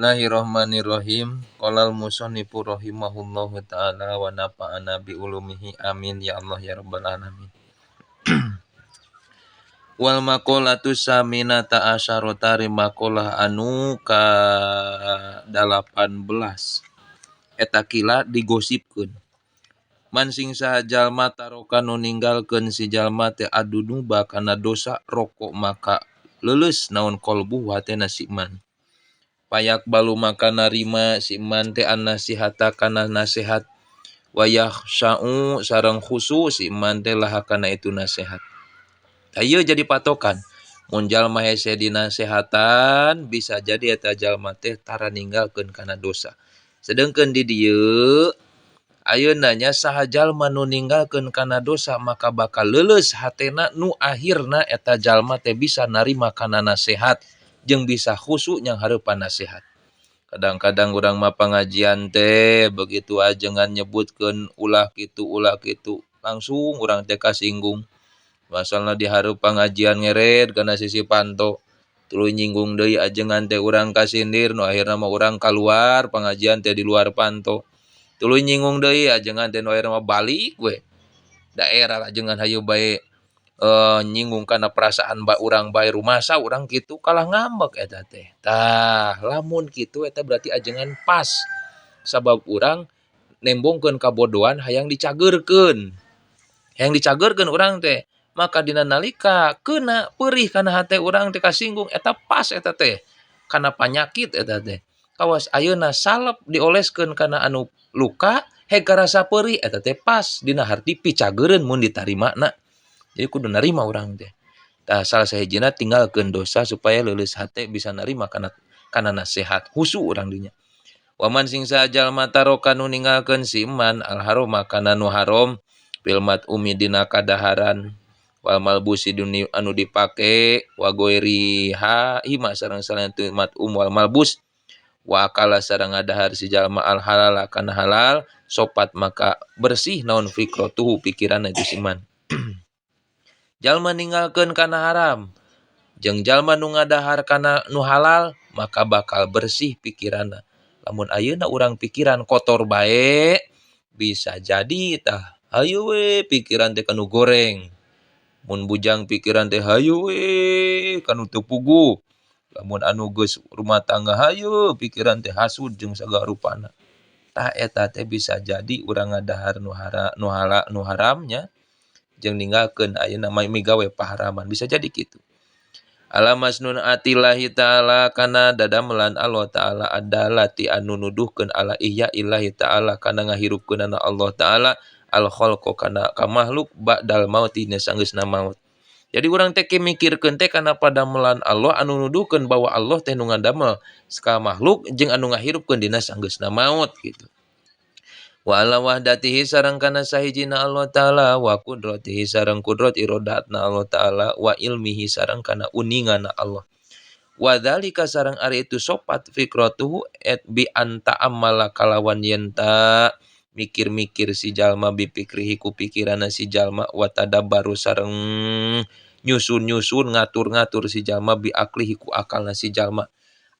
Bismillahirrahmanirrahim. Qolal musannifu rahimahullahu ta'ala wa nafa'ana bi ulumihi amin ya Allah ya rabbal alamin. Wal maqalatu saminata asyarata maqalah anu ka 18 eta kila digosipkeun. Mansing saha jalma taroka nu ninggalkeun si jalma teh adunuba kana dosa rokok maka leuleus naon kolbu hatena si man. Payak balu maka narima si man teh an-nasihata kana nasihat wayah sya'u sareng khusu si man teh laha kana itu nasihat. Ayo jadi patokan. Mun jalma hese dinasehatan bisa jadi eta jalma teh tara ninggalkeun kana dosa. Sedengkeun di dieu ayeuna nya saha jalma nu ninggalkeun kana dosa maka bakal leuleus hatena nu akhirna eta jalma teh bisa narima kana nasihat jeung bisa khusu nyang hareupan nasihat. Kadang-kadang urang mah pangajian teh begitu ajengan nyebutkeun ulah kitu langsung urang teh kasinggung. Masalna di hareup pangajian ngeret kana sisi panto. Tuluy nyinggung deui ajengan teh urang kasindir nu akhirna mah urang kaluar pangajian teh di luar panto. Tuluy nyinggung deui ajengan teh nu akhirna mah balik we. Daerah ajengan hayu bae nyinggung kana perasaan urang bae rumasa urang kitu kalah ngambek eta teh. Tah, lamun kitu eta berarti ajengan pas. Sabab urang nembongkeun kabodohan hayang dicageurkeun. Hayang dicageurkeun urang teh. Maka dina nalika keuna peurih kana hate urang teh kasinggung eta pas eta teh. Kana panyakit eta teh. Kawas ayeuna salep dioleskeun kana anu luka heg karasa peurih eta teh pas dina harti picageureun mun ditarimana. Jadi kudu narima urang teh. Tah salah sahijina tinggalkeun dosa supaya leuleus hate bisa narima kana nasihat. Husu urang dinya. Waman sing sajalma taroka nu ninggalkeun si iman al haroma kana nu haram filmat umi dina kadaharan wal malbusi duni anu dipake wa goiri ha hima sareng salana tu mat wal malbus wa akala sareng ngadahar si jalma al halal kana halal sopat maka bersih naon fikratuhu pikiranna itu siman. Jalma ninggalkeun kana haram jeung jalma nu ngadahar kana nu halal maka bakal bersih pikiranna. Lamun ayeuna urang pikiran kotor bae bisa jadi tah hayu we pikiran teh kanu goreng. Mun bujang pikiran teh hayu we kanu teu puguh. Lamun anu geus rumah tangga hayu pikiran teh hasud jeung sagala rupana. Tah eta teh bisa jadi urang ngadahar nu haramnya jeung ninggalkeun ayeuna migawe paharaman bisa jadi kitu. Alamasnun atillahi ta'ala kana dadamelan Allah ta'ala adalah ti anu nuduhkeun ala ihya illahi ta'ala kana ngahirupkeunana Allah ta'ala al khalqa kana ka makhluk ba'dal mauti sanggeusna maut. Jadi urang teh mikirkeun teh kana padamelan Allah anu nuduhkeun bahwa Allah teh nu ngadamel ka makhluk jeung anu ngahirupkeun dina sanggeusna maut gitu. Wa ala wahdatihi sareng kana sahijina Allah ta'ala wa qudratihi sareng qudrat iradatna Allah ta'ala wa ilmihi sareng kana uninganna Allah. Wa dzalika sareng ari itu sopat fikratuhu et bi anta amala kalawan yenta mikir-mikir si jalma bipikrihi ku pikiranna si jalma wa tadabbaru sareng nyusun-nyusun ngatur-ngatur si jalma bi aklihi ku akalna si jalma.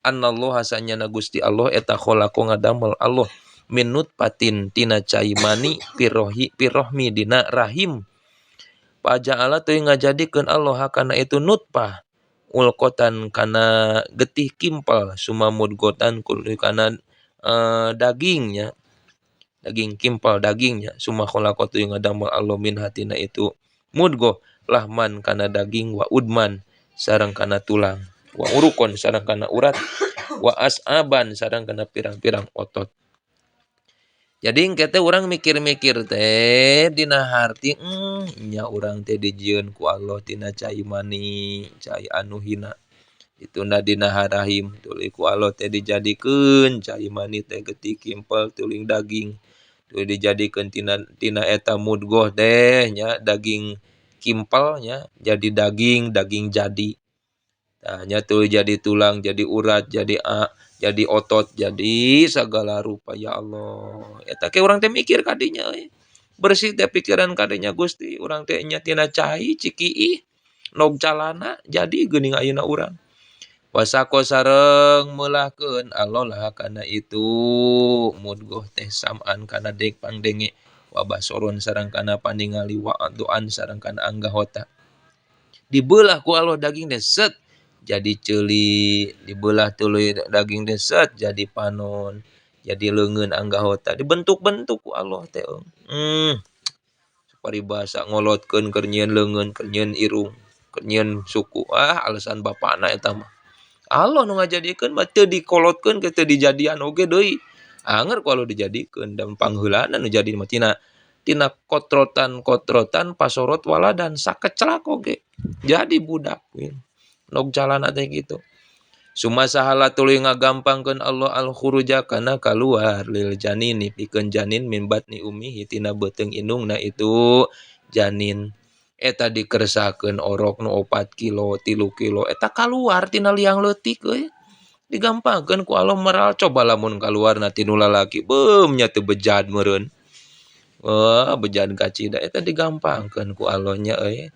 Anallaha sanyana Gusti Allah eta khalaqo ngadamel Allah min nutfatin tina cai mani pirrohmi dina rahim. Paja'ala teuing ngajadikeun Allah kana itu nutfah ulqatan kana getih kimpal sumamudgotan kulu kana dagingnya. Daging kimpal dagingnya summa khalaqa teuing ngadamel Allah min hatina itu mudghah lahman kana daging wa udman sareng kana tulang wa urukon sareng kana urat wa as'aban sareng kana pirang-pirang otot. Jadi engke teh urang mikir-mikir teh dina harti nya urang teh dijieun ku Allah tina cai mani, cai anu hina. Ituna dina rahim tuluy ku Allah teh dijadikeun cai mani teh getih kimpel teuing daging. Tuluy dijadikeun tina eta mudghah teh nya daging kimpel nya jadi daging jadi. Tah nya tuluy jadi tulang, jadi urat, jadi otot, jadi segala rupa ya Allah. Eta ke urang teh mikir kadinya we. Bersih teh pikiran kadinya Gusti, urang teh nya tina cai ciki nog calana jadi geuning ayeuna urang. Wasako sareng meulahkeun Allah lah kana itu mudgoh teh sam'an kana dek pangdenge wa basoron sareng kana paningali wa doan sareng kana anggahota. Dibelah ku Allah daging teh set jadi ceuli, dibelah tuluy daging teh set jadi panon, jadi leungeun anggahota, dibentuk-bentuk ku Allah teh. Paribasa ngolotkeun keur nyieun leungeun, keur nyieun irung, keur nyieun suku. Alasan bapana eta mah. Allah nu ngajadikeun mah teu dikolotkeun ke teu dijadian oge deui. Anger ku Allah dijadikeun dan pangheulana nu jadi mah tina kotrotan pasorot waladan sakeclak oge. Jadi budak nog calana teh kitu. Sumasahala tuluy ngagampangkeun Allah al-khuruja kana kaluar lil janini pikeun janin min batni ummihi tina beuteung indungna itu janin. Eta dikersakeun orok nu 4 kilo 3 kilo eta kaluar tina liang leutik euy. Digampangkeun ku Allah meral coba lamun kaluarna ti nu lalaki beum nya teu bejad meureun. Bejad kacida eta digampangkeun ku Allah nya euy.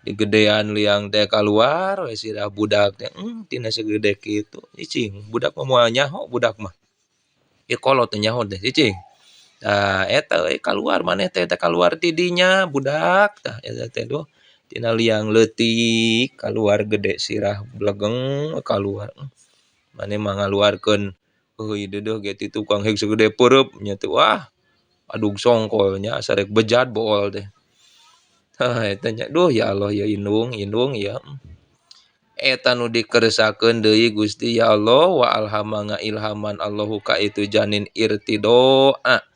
Digedean liang teh kaluar we sirah budak teh tina segede kitu cicing budak mah moal nyaho budak mah ieu kolot teh nyaho teh cicing tah eta euy kaluar maneh teh eta kaluar ti dinya budak tah eta teh doh tina liang leutik kaluar gede sirah blegeng kaluar maneh mah ngaluarkeun euy deudeuh ge ti tukang heg segede peureup nya teh wah adug songkol nya asa rek bejad bool teh. Eta nya duh ya Allah ya indung ya. Eta nu dikersakeun deui Gusti ya Allah wa alhama ngailhaman Allahu ka itu janin irtidoa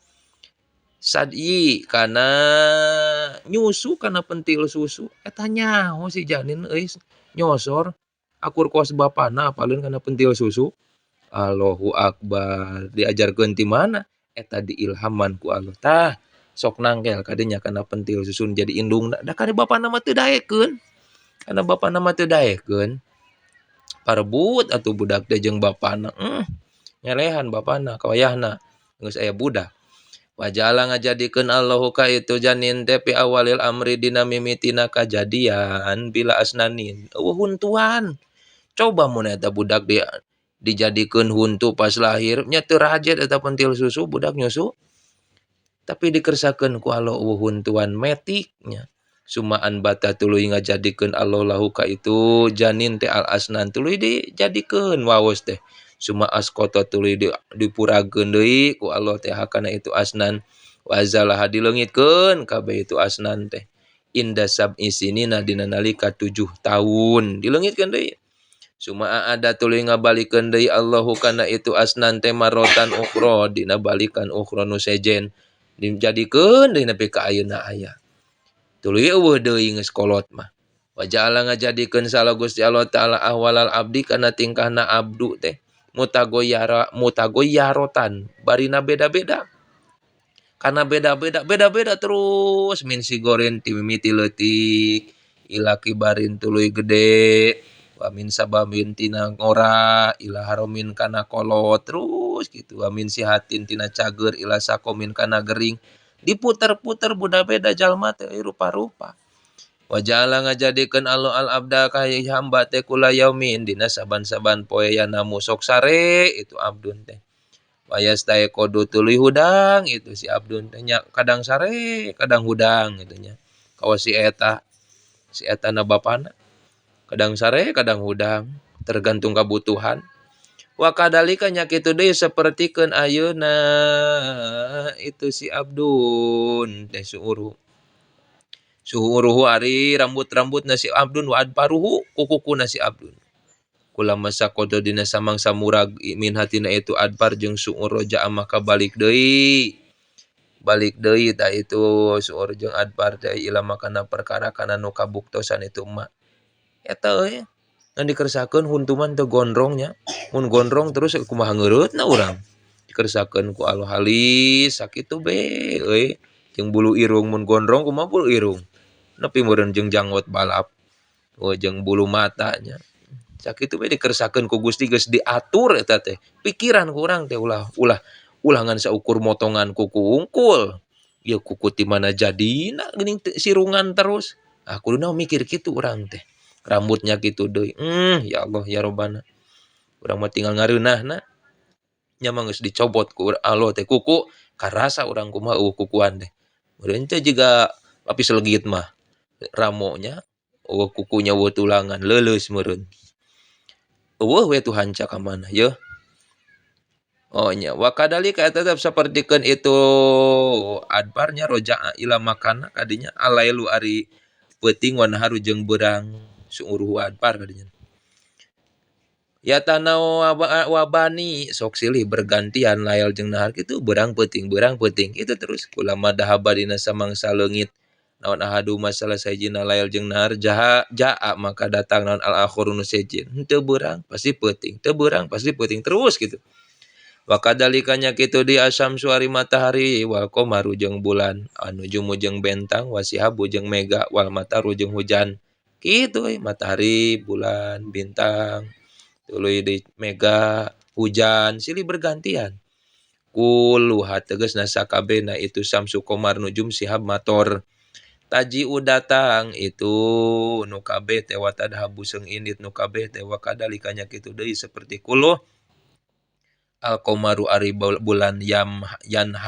sadyi kana nyusu kana pentil susu eta nyaho si janin euy nyosor akur kos bapana apaleun kana pentil susu. Allahu akbar diajarkeun ti mana eta diilhamkan ku Allah tah sok nangkel kadinya kana pentil susun jadi indungna da kana bapana mah teu daekeun kana bapana mah teu daekeun parebut atuh budak teh jeung bapana nyalehan bapana kawayahna geus aya budak wajala ngajadikeun Allahu ka itu janin teh pi awalil amri dina mimitina kajadian bila asnanin eueuh huntuan coba mun eta budak dia dijadikeun huntu pas lahir nya teu rajet eta pentil susu budak nyusu tapi dikersakeun ku Allah huntuan metiknya sumaan bata tuluy ngajadikeun Allah lahu ka itu janin teh al asnan tuluy dijadikeun waos teh suma askota tuluy dipurageun deui ku Allah teh hakana itu asnan wazalah dileungitkeun kabeh itu asnan teh inda sab'i sinina dina nalika 7 tahun dileungitkeun deui suma ada tuluy ngabalikeun deui Allahu kana itu asnan teh marotan ukhra dina balikan ukhra nu sejen dijadikeun deui nepi ka ayeuna aya tuluy eueuh deui geus kolot mah waja'ala ngajadikeun sala Gusti Allah taala ahwalal abdi kana tingkahna abdu teh mutagoyyarotan barina beda-beda kana beda-beda terus min sigorin ti mimiti leutik ila kibarin tuluy gede wa min sababin tina ngora ila haromin kana kolot terus gitu wa min sihatin tina cager ila sakomin kana gering diputer-puter budak beda jalma teh rupa-rupa wajala ngajadikeun Allah al abda ka hamba teh kula yaumin dina saban-saban poe yanamu sok sare itu abdun teh wayas tae kodo tuluy hudang itu si abdun teh nya kadang sare kadang hudang gitu nya kawa si eta na bapana kadang sare kadang hudang tergantung kebutuhan wa kadalika nya kitu deui sapertikeun ayeuna itu si abdun teh suhuruhu ari rambut-rambutna si abdun wa adparuhu kuku-kukuna si abdun kula masa kodo dina samang samurag min hatina itu adpar jeung suur roja maka balik deui tah itu suur jeung adpar teh ila makana perkara kana nu kabuktosan itu mah eta euy ngan dikersakeun huntuman teu gondrongnya mun gondrong terus kumaha ngeureutna urang dikersakeun ku Allah halis sakitu be euy jeung bulu irung mun gondrong kumaha bulu irung nepi meureun jeung janggot balap jeung bulu matanya sakitu be dikersakeun ku Gusti geus diatur eta teh pikiran ku urang teh ulah ngan saukur motongan kuku ungkul ieu kuku ti mana jadina geuning sirungan terus kuduna mikir kitu urang teh rambutnya gitu deui. Ya Allah ya Robbana. Urang mah tinggal ngareunahna nya mah geus dicobot ku Allah teh kuku karasa urang kumaha kukuan teh. Meureun teh jiga lapis legit mah ramonya kukunya tulangan leuleus meureun. Eueuh we Tuhan cak ka mana yeuh. Oh nya wa kadzalika tetep sapertikeun itu adbarnya roja'a ila makana kadinya alailu ari peuting wan haru jeung beurang suuruh adbar kadinya. Ya tanah wabani sok silih bergantian layal jeung nahar kitu beurang peuting itu terus kulama dahaba dina samangsa leungit naon ahadu masalah sajina layal jeung nahar jaa maka datang naon al akhiru nu sejin henteu beurang pasti peuting teu beurang pasti peuting terus gitu. Wa kadalikanya kitu di asyamsu ari matahari wal qamaru jeung bulan anu jumu jeung bentang wasihabu jeung mega wal mataru jeung hujan kitu matahari bulan bintang tuluy deui mega hujan silih bergantian kulluha tegasna sakabehna itu samsu qamar nujum sihab mator taji datang itu nu kabeh teh wa tadhabu seung indit nu kabeh teh wa kadalikanya kitu deui saperti kulluh al qamaru ari bulan yan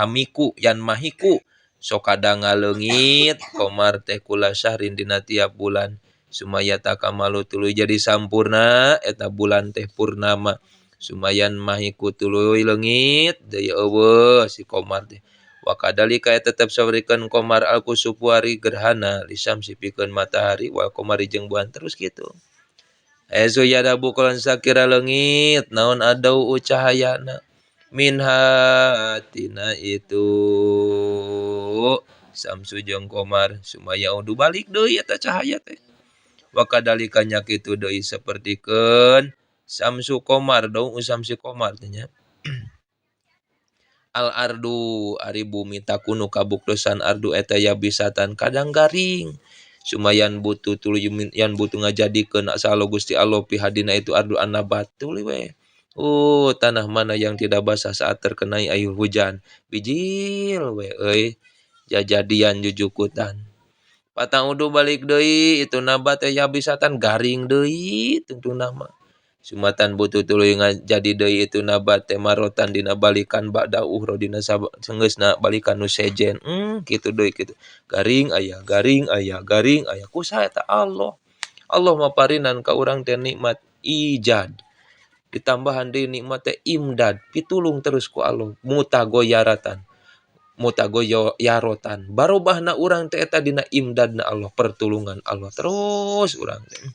mahiku sok kada ngaleungit qamar teh kula syahrin dina tiap bulan sumaya takamalu tuluy jadi sampurna eta bulan teh purnama sumayan mahiku tuluy leungit deui eueuh si qamar teh wa kadzalika tetep sawerikeun qamar al kusufu ari gerhana lisamsi pikeun matahari wal qamari jeung bulan terus kitu. Esu yada bukulan sakira leungit naon adau cahayana minha tina itu samsu jeung qamar sumaya udu balik deui eta cahaya teh. Wa kadalikanya kitu deui sapertikeun samsu qamar daun samsi qamar teh nya. Al ardu ari bumi takunu kabuktosan ardu eta yabisatan kadang garing. Sumayan butuh tuluy yan butuh ngajadikeun asalo Gusti Allah pi hadina itu ardu anabat tuluy we. Tanah mana yang tidak basah saat terkenai air hujan. Bijil we euy. Jajadian jujukutan. Patang udu balik deui itu nabat teh yabisatan garing deui tentuna mah. Sumatan butuh tuluy ngajadi deui itu nabat teh marotan dina balikan ba'da uhro dina seunggeusna balikan nu sejen. Kitu deui kitu. Garing aya kusaha eta Allah. Allah maparinan ka urang teh nikmat ijad. Ditambahan deui nikmat teh imdad, pitulung terus ku Allah, mutagoyaratan. Barobahna urang teh eta dina imdadna Allah, pertulungan Allah terus urang teh.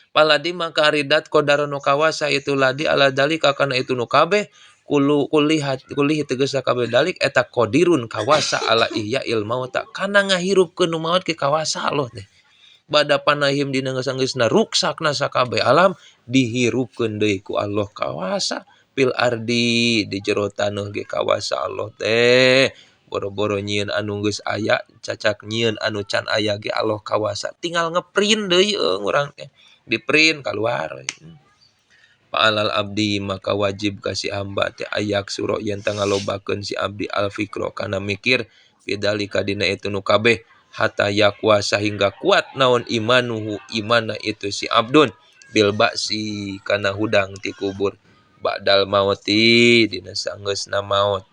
Paladi maka aridat qadaranu kawasa itu ladi ala dalika kana itu nu kabeh kulihi tegasna kabeh dalik eta qadirun kawasa ala ihya'il mauta kana ngahirupkeun nu maot ke kawasa Allah teh. Bada panahim dina geus-geusna ruksakna sakabeh alam dihirupkeun deui ku Allah kawasa fil ardi di jero taneuh ge kawasa Allah teh boro-boro nyieun anu geus aya cacak nyieun anu can aya ge Allah kawasa tinggal ngeprint deui urang teh di-print kaluar. Pa'alal abdi maka wajib ka si hamba teh ayak suro yen teu ngalobakeun si abdi al fikro kana mikir bidalika dina itu nu kabeh hatta yakwa sehingga kuat naon imanuhu imana itu si abdun bil ba'si kana hudang ti kubur ba'dal mauti dina saenggeusna maut.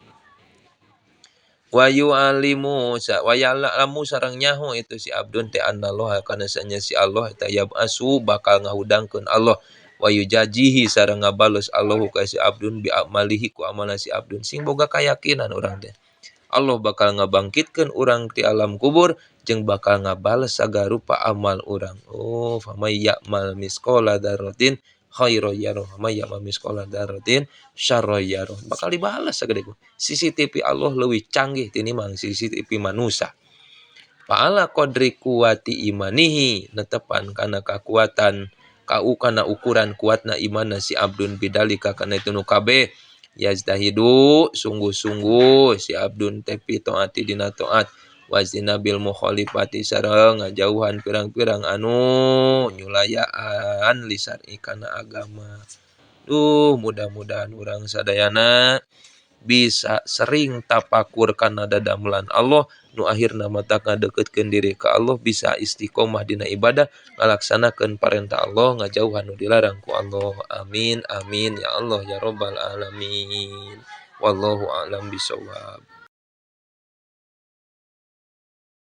Wa yu'alimu wa ya'lamu sareng nyaho itu si abdun teh anallah kana sanya si Allah eta yab'asu bakal ngahudangkeun Allah wa yujajihi sareng ngabales Allahu ka si abdun bi amalihi ku amalan si abdun sing boga kayakinan urang teh Allah bakal ngabangkitkeun urang ti alam kubur jeung bakal ngabales sagarupa amal urang. Famay ya'mal misqala dzarratin khairan yarah, famay ya'mal misqala dzarratin syarran yarah. Bakal dibales sagede ku. CCTV Allah leuwih canggih tinimbang CCTV manusia. Fa'ala qadri quwati imanihi netepan kana kakuatan kana ukuran kuatna imanna si abdun bidalika kana itu nu kabeh yazdahidu sungguh-sungguh si abdun teh fi taati dina taat wazina bil mukhalifati sareng ngajauhan pirang-pirang anu nyulayaan lisar kana agama. Mudah-mudahan urang sadayana bisa sering tapakur kana dadamelan Allah nu akhirna mata ngadeukeutkeun diri ka Allah, bisa istiqomah dina ibadah, ngalaksanakeun parentah Allah, ngajauhan nu dilarang ku Allah. Amin amin ya Allah ya rabbal alamin. Wallahu a'lam bishawab.